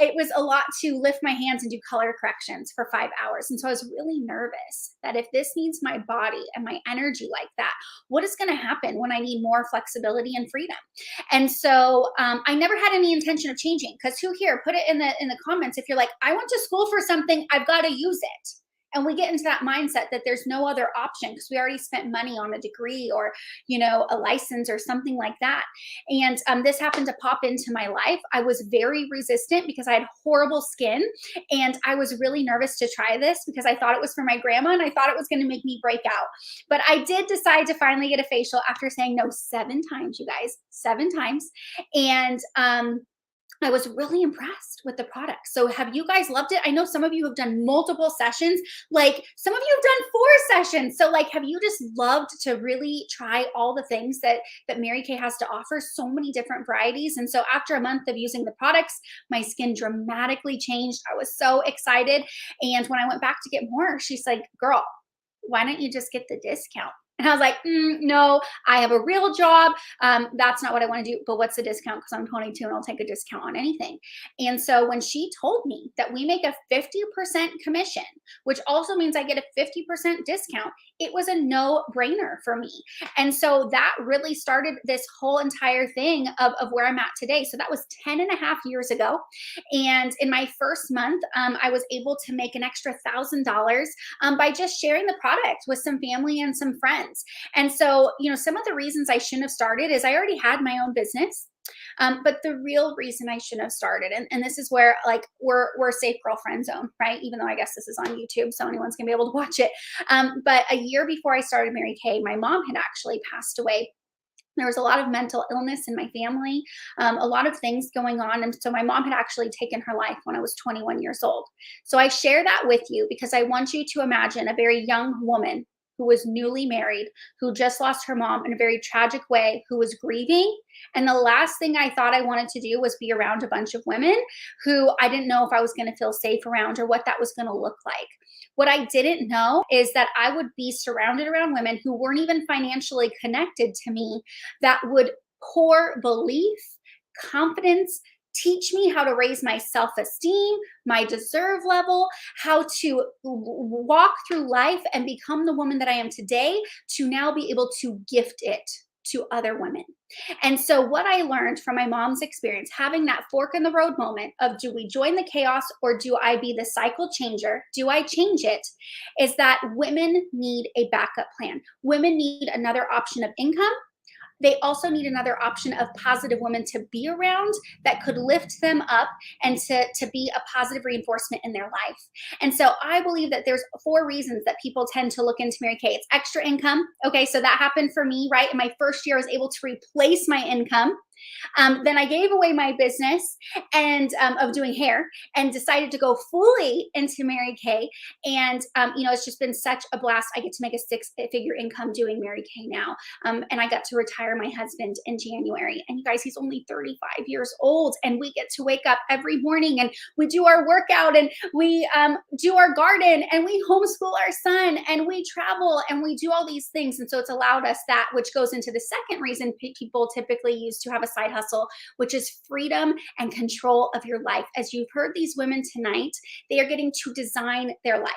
it was a lot to lift my hands and do color corrections for 5 hours. And so I was really nervous that if this needs my body and my energy like that, what is going to happen when I need more flexibility and freedom? And so I never had any intention of changing, because who here, put it in the comments if you're like, I went to school for something, I've got to use it. And we get into that mindset that there's no other option because we already spent money on a degree or, a license or something like that. And this happened to pop into my life. I was very resistant because I had horrible skin, and I was really nervous to try this because I thought it was for my grandma and I thought it was going to make me break out. But I did decide to finally get a facial after saying no 7 times, you guys, 7 times. And I was really impressed with the product. So have you guys loved it? I know some of you have done multiple sessions. Some of you have done 4 sessions. So have you just loved to really try all the things that Mary Kay has to offer? So many different varieties. And so after a month of using the products, my skin dramatically changed. I was so excited. And when I went back to get more, she's like, girl, why don't you just get the discount? And I was like, no, I have a real job. That's not what I want to do. But what's the discount? Because I'm 22 and I'll take a discount on anything. And so when she told me that we make a 50% commission, which also means I get a 50% discount, it was a no-brainer for me. And so that really started this whole entire thing of where I'm at today. So that was 10 and a half years ago. And in my first month, I was able to make an extra $1,000 by just sharing the product with some family and some friends. And so, you know, some of the reasons I shouldn't have started is I already had my own business. But the real reason I shouldn't have started, and this is where like we're a safe girlfriend zone, right? Even though I guess this is on YouTube, so anyone's gonna be able to watch it. But a year before I started Mary Kay, my mom had actually passed away. There was a lot of mental illness in my family, a lot of things going on. And so my mom had actually taken her life when I was 21 years old. So I share that with you because I want you to imagine a very young woman who was newly married, who just lost her mom in a very tragic way, who was grieving. And the last thing I thought I wanted to do was be around a bunch of women who I didn't know if I was going to feel safe around or what that was going to look like. What I didn't know is that I would be surrounded around women who weren't even financially connected to me, that would pour belief, confidence, teach me how to raise my self-esteem, my deserve level, how to walk through life and become the woman that I am today, to now be able to gift it to other women. And so what I learned from my mom's experience, having that fork in the road moment of, do we join the chaos or do I be the cycle changer? Do I change it? Is that women need a backup plan. Women need another option of income. They also need another option of positive women to be around that could lift them up and to be a positive reinforcement in their life. And so I believe that there's 4 reasons that people tend to look into Mary Kay. It's extra income. Okay, so that happened for me, right? In my first year, I was able to replace my income. Then I gave away my business and of doing hair and decided to go fully into Mary Kay. And, you know, it's just been such a blast. I get to make a 6-figure income doing Mary Kay now. And I got to retire my husband in January. And you guys, he's only 35 years old. And we get to wake up every morning and we do our workout and we do our garden and we homeschool our son and we travel and we do all these things. And so it's allowed us that, which goes into the second reason people typically use to have a side hustle, which is freedom and control of your life. As you've heard these women tonight, they are getting to design their life,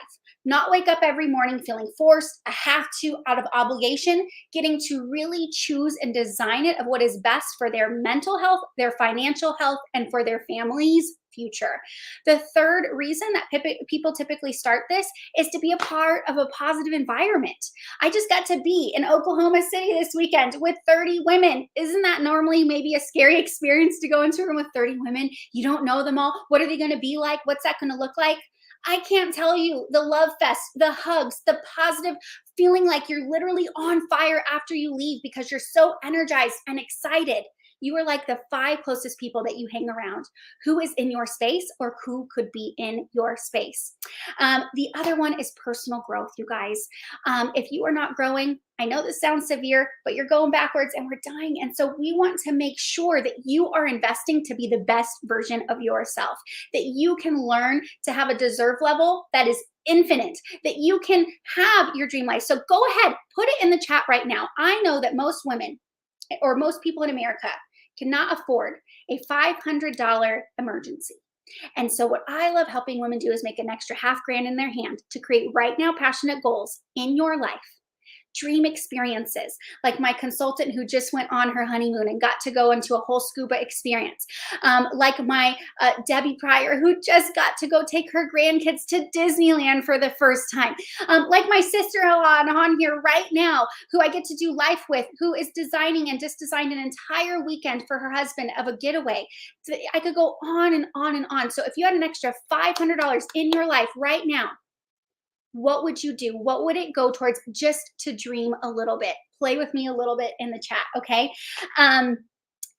not wake up every morning feeling forced, a have to, out of obligation, getting to really choose and design it of what is best for their mental health, their financial health, and for their family's future. The third reason that people typically start this is to be a part of a positive environment. I just got to be in Oklahoma City this weekend with 30 women. Isn't that normally maybe a scary experience to go into a room with 30 women? You don't know them all. What are they going to be like? What's that going to look like? I can't tell you the love fest, the hugs, the positive feeling like you're literally on fire after you leave because you're so energized and excited. You are like the 5 closest people that you hang around. Who is in your space or who could be in your space? The other one is personal growth, you guys. If you are not growing, I know this sounds severe, but you're going backwards and we're dying. And so we want to make sure that you are investing to be the best version of yourself, that you can learn to have a deserve level that is infinite, that you can have your dream life. So go ahead, put it in the chat right now. I know that most women or most people in America cannot afford a $500 emergency. And so what I love helping women do is make an extra $1,000 in their hand to create right now passionate goals in your life. Dream experiences, like my consultant who just went on her honeymoon and got to go into a whole scuba experience. Like my Debbie Pryor, who just got to go take her grandkids to Disneyland for the first time. Like my sister-in-law on here right now, who I get to do life with, who is designing and just designed an entire weekend for her husband of a getaway. So I could go on and on and on. So if you had an extra $500 in your life right now, what would you do? What would it go towards just to dream a little bit? Play with me a little bit in the chat, okay?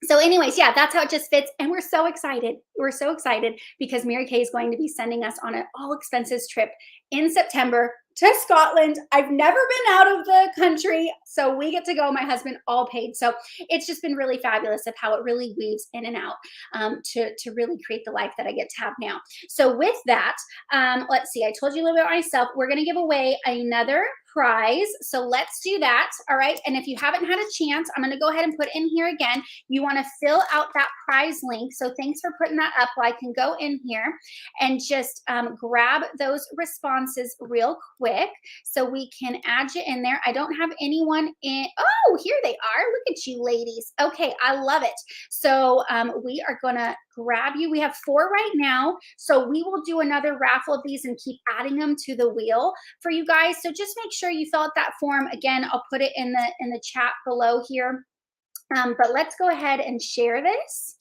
So anyways, yeah, that's how it just fits. And we're so excited. We're so excited because Mary Kay is going to be sending us on an all expenses trip in September to Scotland. I've never been out of the country, so we get to go. My husband all paid. So it's just been really fabulous of how it really weaves in and out to really create the life that I get to have now. So with that, let's see. I told you a little bit about myself. We're going to give away another prize. So let's do that. All right. And if you haven't had a chance, I'm going to go ahead and put in here again. You want to fill out that prize link. So thanks for putting that up. I can go in here and just grab those responses real quick so we can add you in there. I don't have anyone in. Oh, here they are. Look at you ladies. Okay. I love it. So we are going to grab you. We have 4 right now. So we will do another raffle of these and keep adding them to the wheel for you guys. So just make sure you fill out that form. Again, I'll put it in the chat below here. But let's go ahead and share this.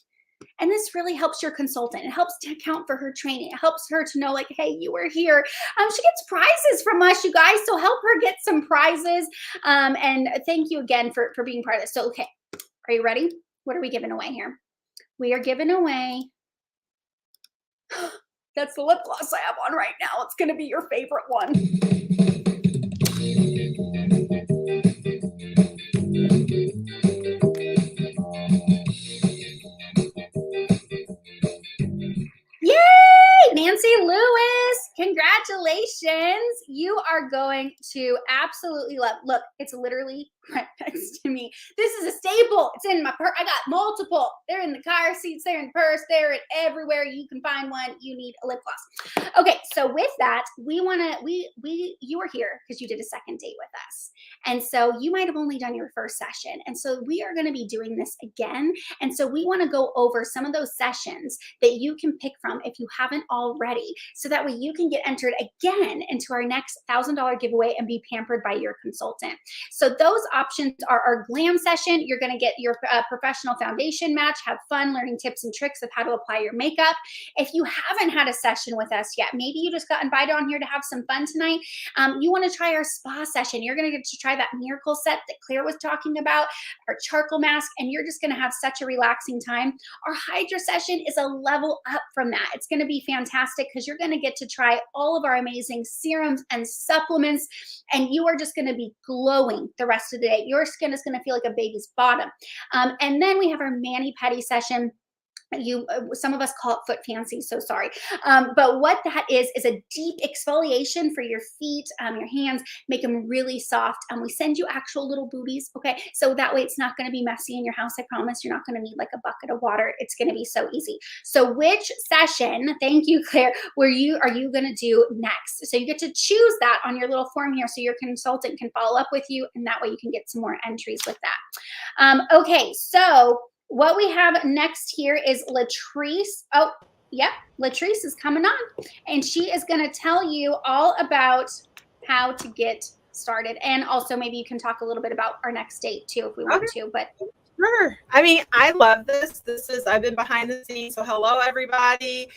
And this really helps your consultant. It helps to account for her training. It helps her to know, like, hey, you were here. She gets prizes from us, you guys. So help her get some prizes. And thank you again for being part of this. So, okay, are you ready? What are we giving away here? We are giving away. That's the lip gloss I have on right now. It's going to be your favorite one. Yay! Nancy Lewis, congratulations. You are going to absolutely love. Look, it's literally right next to me. This is a staple. It's in my purse. I got multiple. They're in the car seats. They're in the purse. They're everywhere you can find one. You need a lip gloss. Okay, so with that, you were here because you did a second date with us. And so you might have only done your first session. And so we are going to be doing this again. And so we want to go over some of those sessions that you can pick from if you haven't already, so that way you can get entered again into our next $1,000 giveaway and be pampered by your consultant. So those options are our glam session. You're going to get your professional foundation match, have fun learning tips and tricks of how to apply your makeup. If you haven't had a session with us yet, maybe you just got invited on here to have some fun tonight. You want to try our spa session. You're going to get to try that miracle set that Claire was talking about, our charcoal mask, and you're just going to have such a relaxing time. Our Hydra session is a level up from that. It's going to be fantastic because you're going to get to try all of our amazing serums and supplements, and you are just going to be glowing the rest of the day. Your skin is going to feel like a baby's bottom. And then we have our mani-pedi session. Some of us call it foot fancy, so sorry. But what that is a deep exfoliation for your feet, your hands, make them really soft. We send you actual little booties, okay? So that way it's not going to be messy in your house. I promise you're not going to need like a bucket of water. It's going to be so easy. So which session, thank you, Claire, are you going to do next? So you get to choose that on your little form here so your consultant can follow up with you, and that way you can get some more entries with that. Okay, so what we have next here is Latrice. Oh, yep, Latrice is coming on, and she is going to tell you all about how to get started. And also maybe you can talk a little bit about our next date too, if we want to. But sure. I mean, I love this. I've been behind the scenes. So hello, everybody.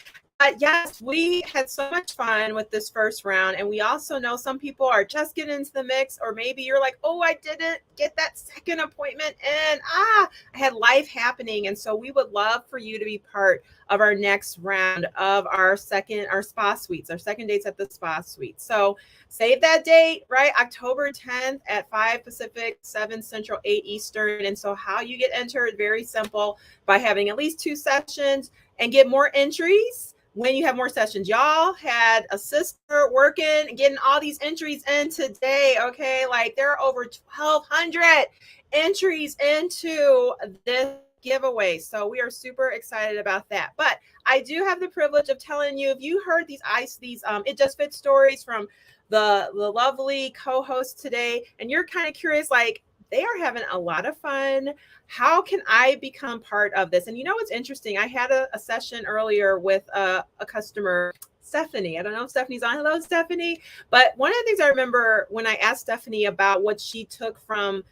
Yes, we had so much fun with this first round. And we also know some people are just getting into the mix, or maybe you're like, oh, I didn't get that second appointment in. I had life happening. And so we would love for you to be part of our next round of our spa suites, our second dates at the spa suite. So save that date, right? October 10th at 5 Pacific, 7 Central, 8 Eastern. And so how you get entered, very simple, by having at least 2 sessions and get more entries. When you have more sessions, y'all had a sister working, getting all these entries in today. Okay. Like there are over 1,200 entries into this giveaway. So we are super excited about that. But I do have the privilege of telling you, if you heard these It Just Fits stories from the lovely co-host today, and you're kind of curious, like, they are having a lot of fun. How can I become part of this? And you know what's interesting? I had a session earlier with a customer, Stephanie. I don't know if Stephanie's on. Hello, Stephanie. But one of the things I remember when I asked Stephanie about what she took from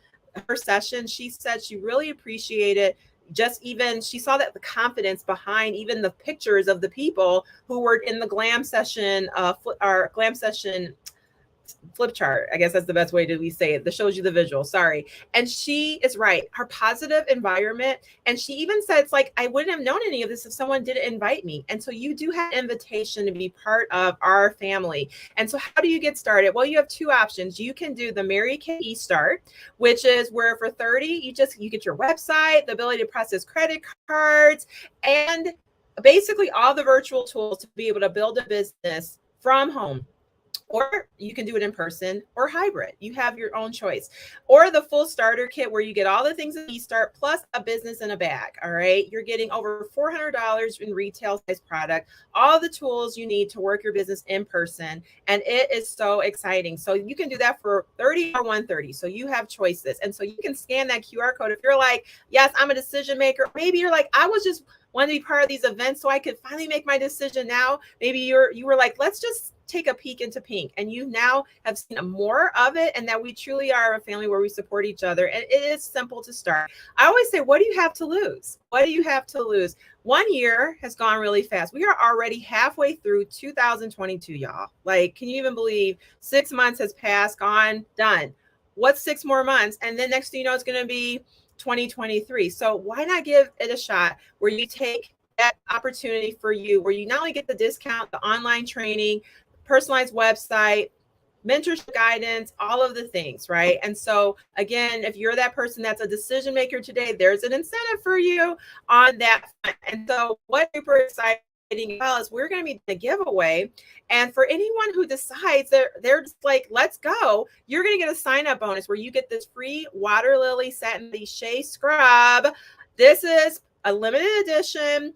her session, she said she really appreciated she saw that the confidence behind even the pictures of the people who were in the glam session, our glam session flip chart. I guess that's the best way to say it. That shows you the visual. Sorry. And she is right. Her positive environment. And she even said, it's like, I wouldn't have known any of this if someone didn't invite me. And so you do have an invitation to be part of our family. And so how do you get started? Well, you have two options. You can do the Mary Kay Start, which is where for $30, you get your website, the ability to process credit cards, and basically all the virtual tools to be able to build a business from home. Or you can do it in person or hybrid. You have your own choice. Or the full starter kit where you get all the things that you start plus a business in a bag. All right. You're getting over $400 in retail size product, all the tools you need to work your business in person. And it is so exciting. So you can do that for $30 or $130. So you have choices. And so you can scan that QR code. If you're like, yes, I'm a decision maker. Maybe you're like, I was just want to be part of these events so I could finally make my decision now. Maybe you were like, let's just take a peek into pink, and you now have seen more of it, and that we truly are a family where we support each other. And it is simple to start. I always say, what do you have to lose? What do you have to lose? 1 year has gone really fast. We are already halfway through 2022, y'all. Like, can you even believe 6 months has passed, gone, done? What's 6 more months? And then next thing you know, it's going to be 2023. So why not give it a shot where you take that opportunity for you, where you not only get the discount, the online training, personalized website, mentorship guidance, all of the things, right? And so again, if you're that person that's a decision maker today, there's an incentive for you on that front. And so what's super exciting is we're going to be the giveaway. And for anyone who decides they're just like, let's go, you're going to get a sign-up bonus where you get this free Water Lily Satin Shea Scrub. This is a limited edition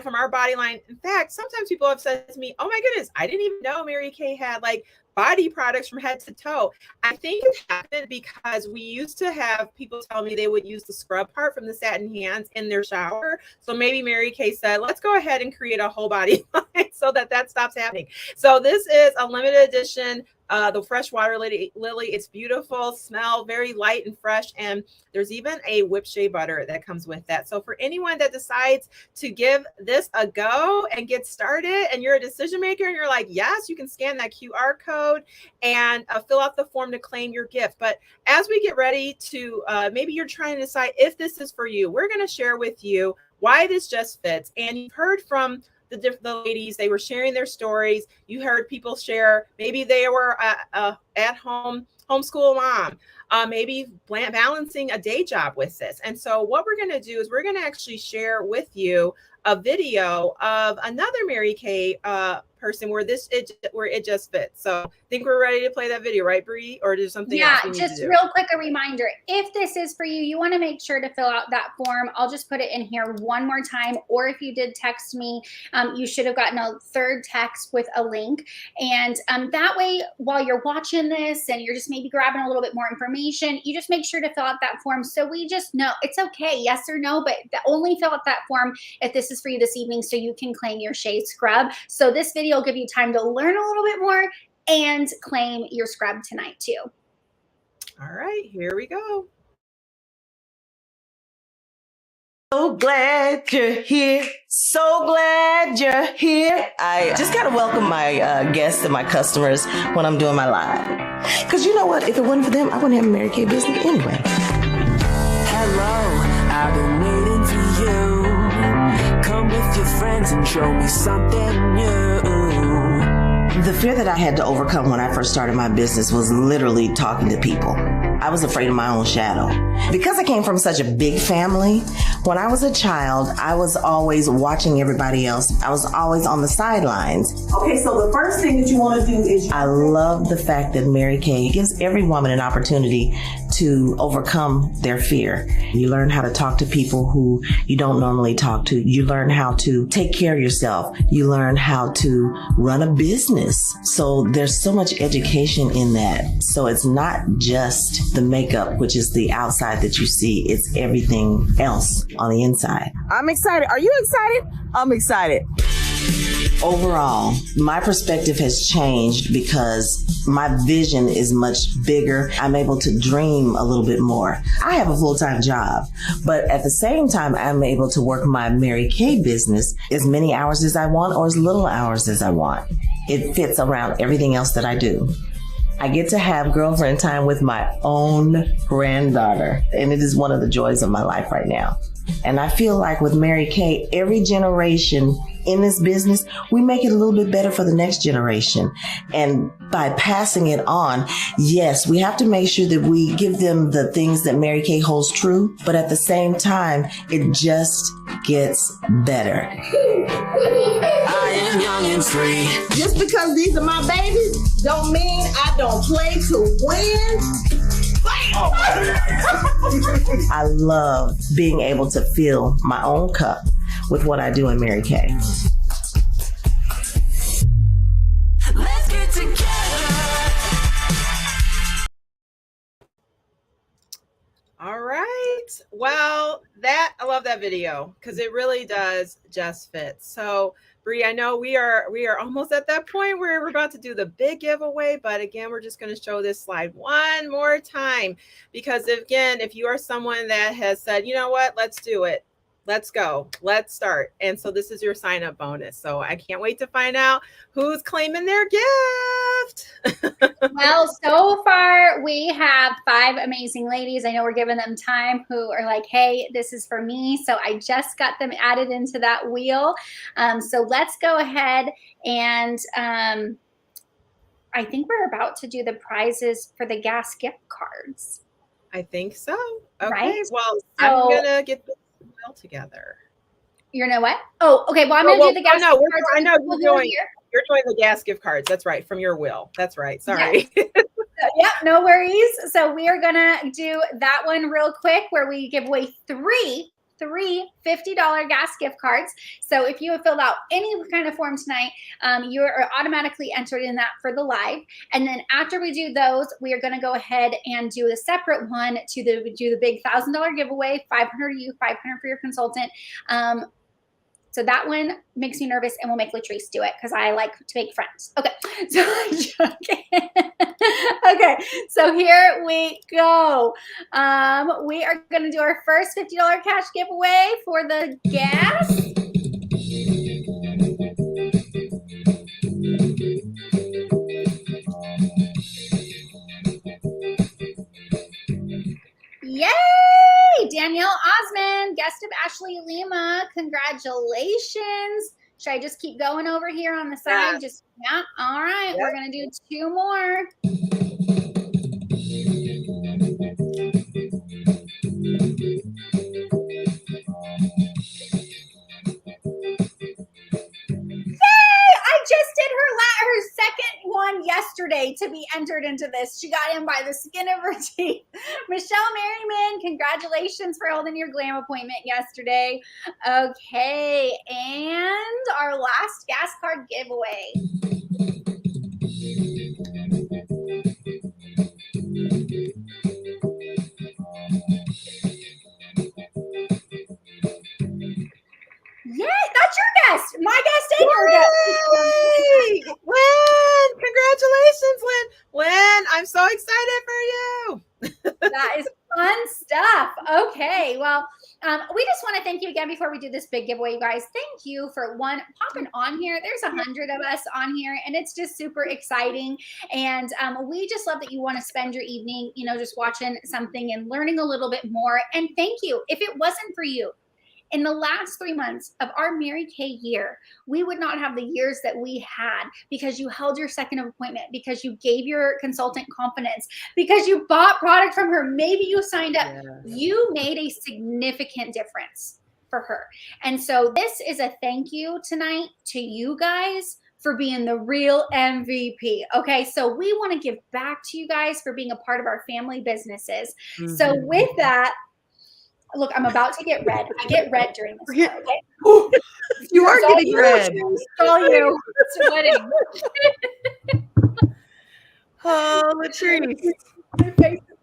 from our body line. In fact, sometimes people have said to me, oh my goodness, I didn't even know Mary Kay had like body products from head to toe. I think it happened because we used to have people tell me they would use the scrub part from the satin hands in their shower. So maybe Mary Kay said, let's go ahead and create a whole body line so that stops happening. So this is a limited edition, the fresh water lily. It's beautiful, smell very light and fresh. And there's even a whipped shea butter that comes with that. So for anyone that decides to give this a go and get started, and you're a decision maker and you're like, yes, you can scan that QR code and fill out the form to claim your gift. But as we get ready to, maybe you're trying to decide if this is for you, we're going to share with you why this just fits. And you've heard from the ladies, they were sharing their stories. You heard people share, maybe they were at home, homeschool mom, maybe balancing a day job with this. And so what we're going to do is we're going to actually share with you a video of another Mary Kay person where it just fits. So I think we're ready to play that video, right, Bree? Or do something else we need just to do? real quick, a reminder, if this is for you, you want to make sure to fill out that form. I'll just put it in here one more time. Or if you did text me, you should have gotten a third text with a link. And that way, while you're watching this and you're just maybe grabbing a little bit more information, you just make sure to fill out that form so we just know. It's okay, yes or no, but only fill out that form if this is for you this evening so you can claim your shea scrub. So this video will give you time to learn a little bit more and claim your scrub tonight too. All right, here we go. So glad you're here. So glad you're here. I just got to welcome my guests and my customers when I'm doing my live. Because you know what? If it wasn't for them, I wouldn't have a Mary Kay business anyway. Hello, I've been waiting for you. Come with your friends and show me something new. The fear that I had to overcome when I first started my business was literally talking to people. I was afraid of my own shadow. Because I came from such a big family, when I was a child, I was always watching everybody else. I was always on the sidelines. Okay, so the first thing that you want to do is... I love the fact that Mary Kay gives every woman an opportunity to overcome their fear. You learn how to talk to people who you don't normally talk to. You learn how to take care of yourself. You learn how to run a business. So there's so much education in that. So it's not just the makeup, which is the outside that you see. It's everything else on the inside. I'm excited. Are you excited? I'm excited. Overall, my perspective has changed because my vision is much bigger. I'm able to dream a little bit more. I have a full-time job, but at the same time, I'm able to work my Mary Kay business as many hours as I want or as little hours as I want. It fits around everything else that I do. I get to have girlfriend time with my own granddaughter, and it is one of the joys of my life right now. And I feel like with Mary Kay, every generation in this business, we make it a little bit better for the next generation. And by passing it on, yes, we have to make sure that we give them the things that Mary Kay holds true, but at the same time, it just gets better. I am young and free. Just because these are my babies don't mean I don't play to win. I love being able to fill my own cup with what I do in Mary Kay. Let's get together. All right. Well, I love that video because it really does just fit. So, Bree, I know we are almost at that point where we're about to do the big giveaway, but again, we're just going to show this slide one more time because if you are someone that has said, you know what, let's do it. Let's go. Let's start. And so this is your sign up bonus. So I can't wait to find out who's claiming their gift. Well, so far we have 5 amazing ladies. I know we're giving them time who are like, hey, this is for me. So I just got them added into that wheel. So let's go ahead and I think we're about to do the prizes for the gas gift cards. I think so. Okay. Right? Well, So- I'm going to get this wheel together. You know what? Oh, okay. Well, I'm going to do the gas no, gift cards. I know We'll you're do it doing. here. You're doing the gas gift cards. That's right. From your will. That's right. Sorry. Yep, no worries. So we are gonna do that one real quick where we give away three $50 gas gift cards. So if you have filled out any kind of form tonight, you are automatically entered in that for the live. And then after we do those, we are going to go ahead and do a separate one to do the big $1,000 giveaway, 500 you, 500 for your consultant. So that one makes me nervous, and we'll make Latrice do it because I like to make friends. Okay, so I'm joking. Okay, so here we go. We are going to do our first $50 cash giveaway for the gas. Yay! Danielle Osmond, guest of Ashley Lima. Congratulations. Should I just keep going over here on the side? Yeah. All right. We're going to do 2 more. I just did her second one yesterday to be entered into this. She got in by the skin of her teeth. Michelle Merriman, congratulations for holding your glam appointment yesterday. Okay, and our last gas card giveaway. Yeah, that's your guest. My guest and your guest. Lynn, congratulations, Lynn. Lynn, I'm so excited for you. That is fun stuff. Okay, well, we just want to thank you again before we do this big giveaway, you guys. Thank you for popping on here. There's 100 of us on here, and it's just super exciting. And we just love that you want to spend your evening, just watching something and learning a little bit more. And thank you. If it wasn't for you, in the last 3 months of our Mary Kay year, we would not have the years that we had because you held your second appointment, because you gave your consultant confidence, because you bought product from her. Maybe you signed up. Yes. You made a significant difference for her. And so this is a thank you tonight to you guys for being the real MVP. Okay, so we want to give back to you guys for being a part of our family businesses. Mm-hmm. So with that, look, I'm about to get red. I get red during this part, okay? You are It's all getting you, red. Latrice. It's all you. Sweating. Oh, Latrice.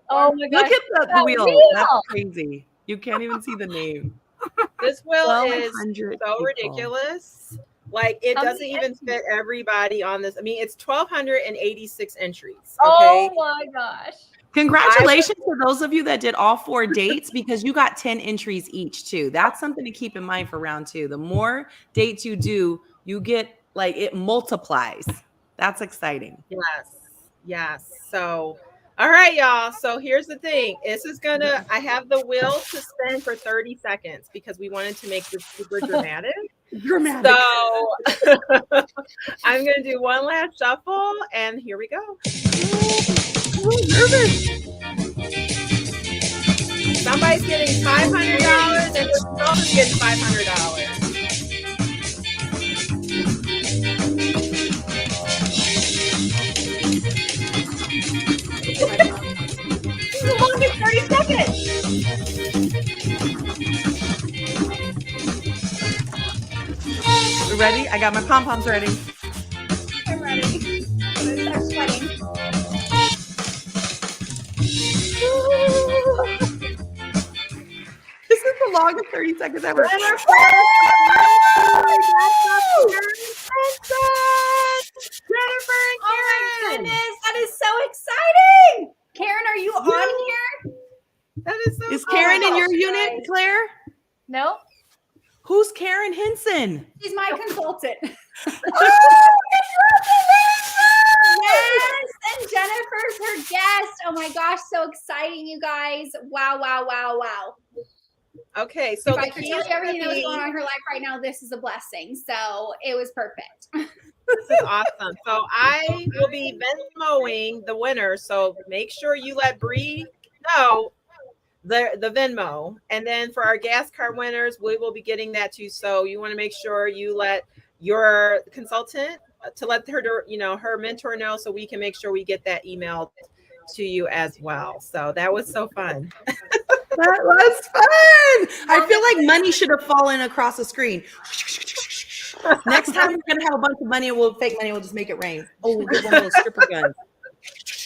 Oh my gosh. Look at the that wheel. wheel. That's crazy. You can't even see the name. This wheel is 1,200 so people. ridiculous. Like, it How doesn't many even fit everybody on this. I mean, it's 1,286 entries. Oh Okay. my gosh. Congratulations to those of you that did all 4 dates because you got 10 entries each too. That's something to keep in mind for round 2. The more dates you do, you get it multiplies. That's exciting. Yes. Yes. So, all right, y'all. So here's the thing. I have the wheel to spin for 30 seconds because we wanted to make this super dramatic. Dramatic. So I'm going to do one last shuffle and here we go. Somebody's getting $500 and someone's getting $500. Only 30 seconds. We ready? I got my pom-poms ready. I'm ready. I'm gonna start sweating. This is the longest 30 seconds ever. Oh my goodness, that is so exciting! Karen, are you on here? That is so Is cool. Karen in your gosh, unit, guys. Claire? No. Who's Karen Henson? She's my consultant. Oh, Yes, and Jennifer's her guest. Oh my gosh, so exciting, you guys. Wow, wow, wow, wow. Okay, so If I the could key tell is you everything that was gonna going be- on in her life right now, this is a blessing. So it was perfect. This is awesome. So I will be Venmoing the winner. So make sure you let Bree know the Venmo. And then for our gas card winners, we will be getting that too. So you want to make sure you let your consultant to let her, her mentor know so we can make sure we get that email to you as well. So that was so fun. that was fun. I feel like money should have fallen across the screen. Next time we're gonna have a bunch of money and we'll fake money. We'll just make it rain. Oh, we'll get one of those stripper guns.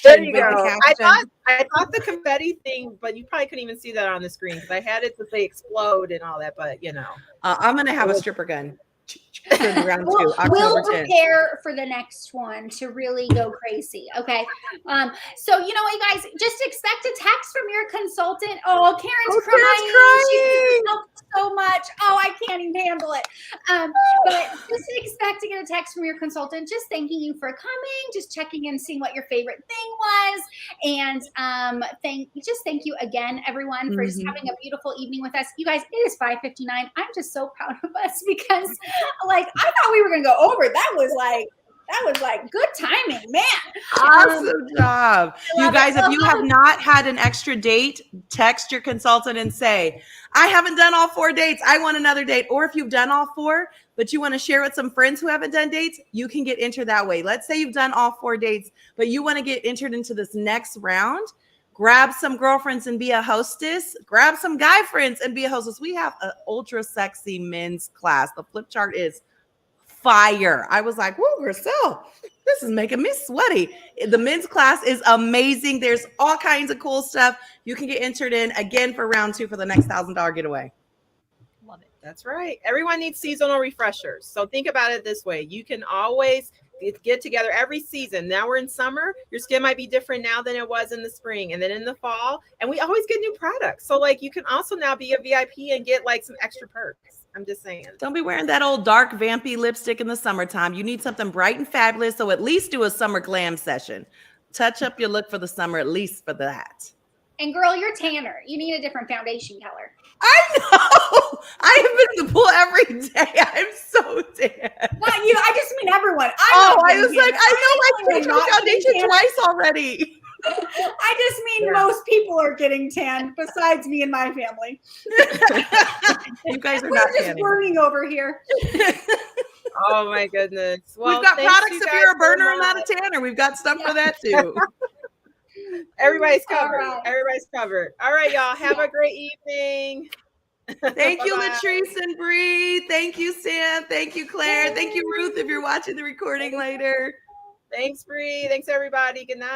There you With the go. caption. I thought the confetti thing, but you probably couldn't even see that on the screen because I had it to say explode and all that. But I'm gonna have a stripper gun. For round 2, We'll October 10th. prepare for the next one to really go crazy. Okay. So you know what, you guys, just expect a text from your consultant. Oh, Karen's crying. She's helped so much. Oh, I can't even handle it. But just expect to get a text from your consultant, just thanking you for coming, just checking in, seeing what your favorite thing was, and thank you again, everyone, for just having a beautiful evening with us. You guys, it is 5:59. I'm just so proud of us because, like, I thought we were gonna go over. That was like good timing, man. Awesome job. You love guys, it. if you have not had an extra date, text your consultant and say, I haven't done all 4 dates. I want another date. Or if you've done all 4, but you want to share with some friends who haven't done dates, you can get entered that way. Let's say you've done all 4 dates, but you want to get entered into this next round. Grab some girlfriends and be a hostess. Grab some guy friends and be a hostess. We have an ultra sexy men's class. The flip chart is fire. I was like, whoa, Gracelle, this is making me sweaty. The men's class is amazing. There's all kinds of cool stuff. You can get entered in again for round 2 for the next $1,000 getaway. Love it. That's right. Everyone needs seasonal refreshers. So think about it this way. You can always get together every season. Now we're in summer. Your skin might be different now than it was in the spring and then in the fall. And we always get new products. So like you can also now be a VIP and get like some extra perks. I'm just saying. Don't be wearing that old dark vampy lipstick in the summertime. You need something bright and fabulous. So at least do a summer glam session. Touch up your look for the summer, at least for that. And girl, you're tanner. You need a different foundation color. I know. I have been in the pool every day. I'm so tan. Not you. I just mean everyone. I was like, I know I changed my foundation twice already. I just mean most people are getting tan besides me and my family. You guys are We're not just tanning. burning over here. Oh my goodness. Well, We've got thanks products you if guys you're a so burner and not much. a tanner. We've got stuff for that too. Everybody's All covered. right. Everybody's covered. All right, y'all. Have a great evening. Thank you, Bye-bye. Latrice and Bree. Thank you, Sam. Thank you, Claire. Thank you, Ruth, if you're watching the recording later. Thanks, Bree. Thanks, everybody. Good night.